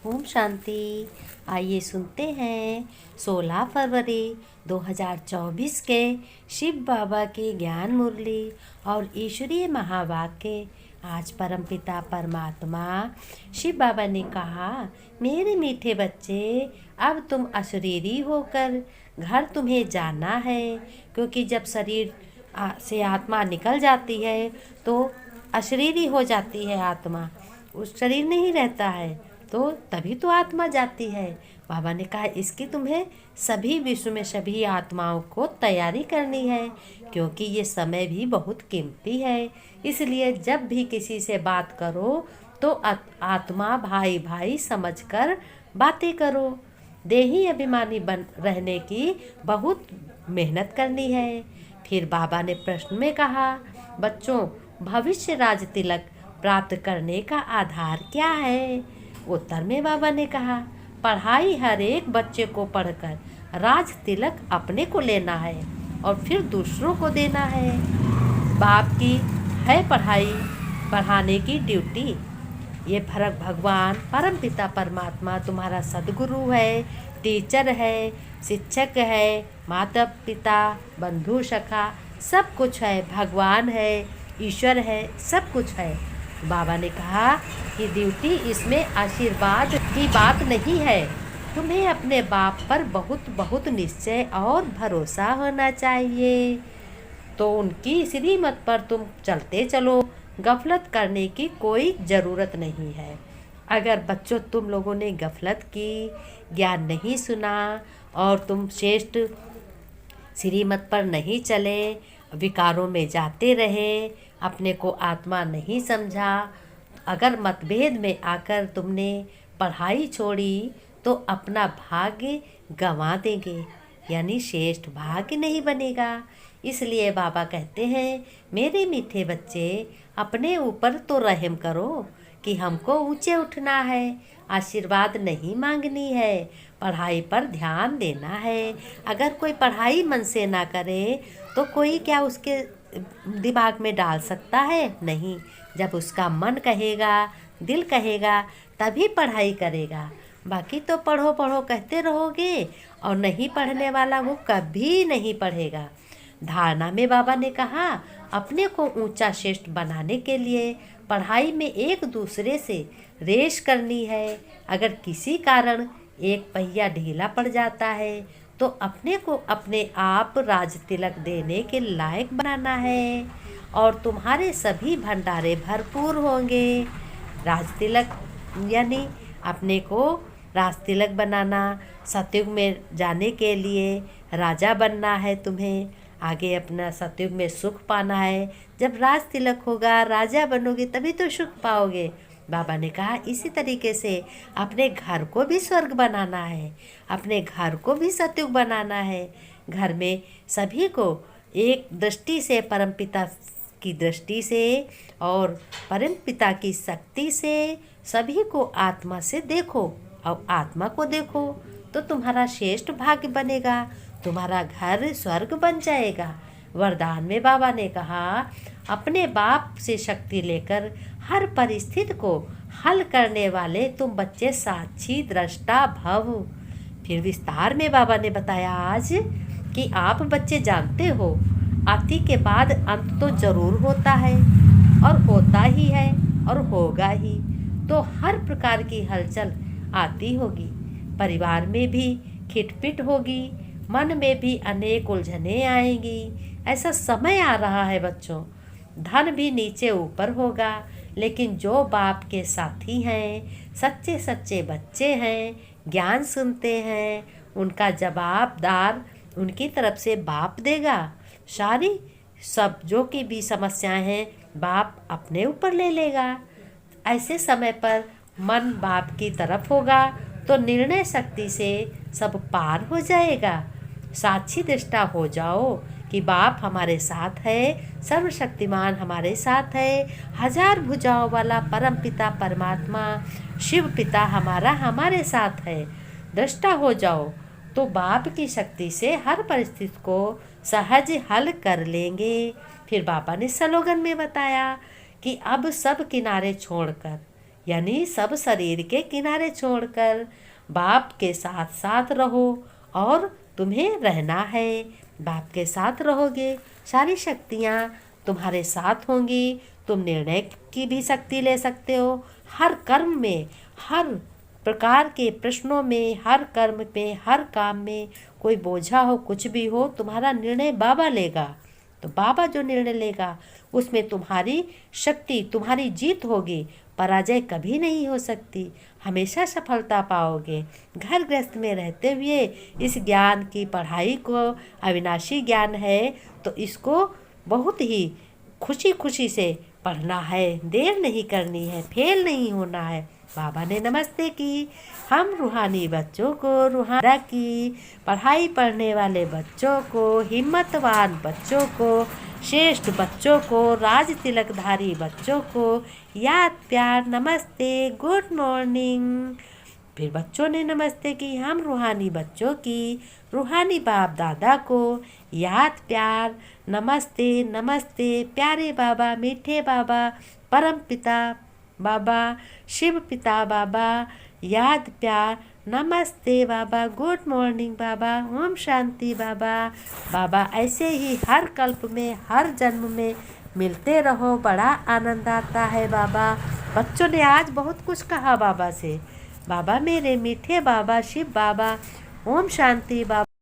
ओम शांति। आइए सुनते हैं 16 फरवरी 2024 के शिव बाबा की ज्ञान मुरली और ईश्वरीय महावाक्य। आज परमपिता परमात्मा शिव बाबा ने कहा, मेरे मीठे बच्चे, अब तुम अशरीरी होकर घर तुम्हें जाना है, क्योंकि जब शरीर से आत्मा निकल जाती है तो अशरीरी हो जाती है। आत्मा, उस शरीर नहीं रहता है तो तभी तो आत्मा जाती है। बाबा ने कहा, इसकी तुम्हें सभी विश्व में सभी आत्माओं को तैयारी करनी है, क्योंकि ये समय भी बहुत कीमती है। इसलिए जब भी किसी से बात करो तो आत्मा भाई भाई समझकर बातें करो। देही अभिमानी बन रहने की बहुत मेहनत करनी है। फिर बाबा ने प्रश्न में कहा, बच्चों, भविष्य राज तिलक प्राप्त करने का आधार क्या है? उत्तर में बाबा ने कहा, पढ़ाई हर एक बच्चे को पढ़कर राज तिलक अपने को लेना है और फिर दूसरों को देना है। बाप की है पढ़ाई पढ़ाने की ड्यूटी। ये फर्क भगवान परमपिता परमात्मा तुम्हारा सदगुरु है, टीचर है, शिक्षक है, माता पिता, बंधु सखा, सब कुछ है। भगवान है, ईश्वर है, सब कुछ है। बाबा ने कहा कि ड्यूटी इसमें आशीर्वाद की बात नहीं है। तुम्हें अपने बाप पर बहुत बहुत निश्चय और भरोसा होना चाहिए। तो उनकी श्रीमत पर तुम चलते चलो, गफलत करने की कोई ज़रूरत नहीं है। अगर बच्चों तुम लोगों ने गफलत की, ज्ञान नहीं सुना और तुम श्रेष्ठ श्रीमत पर नहीं चले, विकारों में जाते रहे, अपने को आत्मा नहीं समझा, अगर मतभेद में आकर तुमने पढ़ाई छोड़ी तो अपना भाग्य गंवा देंगे, यानी श्रेष्ठ भाग्य नहीं बनेगा। इसलिए बाबा कहते हैं, मेरे मीठे बच्चे, अपने ऊपर तो रहम करो कि हमको ऊंचे उठना है, आशीर्वाद नहीं मांगनी है, पढ़ाई पर ध्यान देना है। अगर कोई पढ़ाई मन से ना करे तो कोई क्या उसके दिमाग में डाल सकता है? नहीं। जब उसका मन कहेगा, दिल कहेगा, तभी पढ़ाई करेगा। बाकी तो पढ़ो पढ़ो कहते रहोगे और नहीं पढ़ने वाला वो कभी नहीं पढ़ेगा। धारणा में बाबा ने कहा, अपने को ऊंचा श्रेष्ठ बनाने के लिए पढ़ाई में एक दूसरे से रेस करनी है। अगर किसी कारण एक पहिया ढीला पड़ जाता है तो अपने को अपने आप राज तिलक देने के लायक बनाना है और तुम्हारे सभी भंडारे भरपूर होंगे। राज तिलक यानी अपने को राज तिलक बनाना, सतयुग में जाने के लिए राजा बनना है। तुम्हें आगे अपना सतयुग में सुख पाना है। जब राज तिलक होगा, राजा बनोगे, तभी तो सुख पाओगे। बाबा ने कहा, इसी तरीके से अपने घर को भी स्वर्ग बनाना है, अपने घर को भी सतयुग बनाना है। घर में सभी को एक दृष्टि से, परमपिता की दृष्टि से और परमपिता की शक्ति से सभी को आत्मा से देखो और आत्मा को देखो तो तुम्हारा श्रेष्ठ भाग्य बनेगा, तुम्हारा घर स्वर्ग बन जाएगा। वरदान में बाबा ने कहा, अपने बाप से शक्ति लेकर हर परिस्थिति को हल करने वाले तुम बच्चे साक्षी दृष्टा भव। फिर विस्तार में बाबा ने बताया आज कि आप बच्चे जानते हो, आदि के बाद अंत तो जरूर होता है और होता ही है और होगा ही। तो हर प्रकार की हलचल आती होगी, परिवार में भी खिटपिट होगी, मन में भी अनेक उलझने आएंगी। ऐसा समय आ रहा है बच्चों। धन भी नीचे ऊपर होगा, लेकिन जो बाप के साथी हैं, सच्चे सच्चे बच्चे हैं, ज्ञान सुनते हैं, उनका जवाबदार उनकी तरफ से बाप देगा। सारी सब जो की भी समस्याएं हैं बाप अपने ऊपर ले लेगा। ऐसे समय पर मन बाप की तरफ होगा तो निर्णय शक्ति से सब पार हो जाएगा। साक्षी दृष्टा हो जाओ कि बाप हमारे साथ है, सर्वशक्तिमान हमारे साथ है, हजार भुजाओं वाला परम पिता परमात्मा शिव पिता हमारे साथ है। दृष्टा हो जाओ तो बाप की शक्ति से हर परिस्थिति को सहज हल कर लेंगे। फिर बाबा ने स्लोगन में बताया कि अब सब किनारे छोड़कर, यानी सब शरीर के किनारे छोड़कर बाप के साथ साथ रहो और तुम्हें रहना है। बाप के साथ रहोगे, सारी शक्तियाँ तुम्हारे साथ होंगी। तुम निर्णय की भी शक्ति ले सकते हो। हर कर्म में, हर प्रकार के प्रश्नों में, हर कर्म में, हर काम में, कोई बोझा हो, कुछ भी हो, तुम्हारा निर्णय बाबा लेगा। तो बाबा जो निर्णय लेगा उसमें तुम्हारी शक्ति, तुम्हारी जीत होगी। पराजय कभी नहीं हो सकती, हमेशा सफलता पाओगे। घर गृहस्थ में रहते हुए इस ज्ञान की पढ़ाई को, अविनाशी ज्ञान है, तो इसको बहुत ही खुशी खुशी से पढ़ना है, देर नहीं करनी है, फेल नहीं होना है। बाबा ने नमस्ते की। हम रूहानी बच्चों को, रूहानी की पढ़ाई पढ़ने वाले बच्चों को, हिम्मतवान बच्चों को, श्रेष्ठ बच्चों को, राज तिलकधारी बच्चों को याद प्यार नमस्ते, गुड मॉर्निंग। फिर बच्चों ने नमस्ते की। हम रूहानी बच्चों की, रूहानी बाप दादा को याद प्यार नमस्ते नमस्ते। प्यारे बाबा, मीठे बाबा, परम पिता बाबा, शिव पिता बाबा, याद प्यार नमस्ते बाबा, गुड मॉर्निंग बाबा, ओम शांति बाबा। बाबा ऐसे ही हर कल्प में, हर जन्म में मिलते रहो, बड़ा आनंद आता है बाबा। बच्चों ने आज बहुत कुछ कहा बाबा से। बाबा मेरे मीठे बाबा, शिव बाबा, ओम शांति बाबा।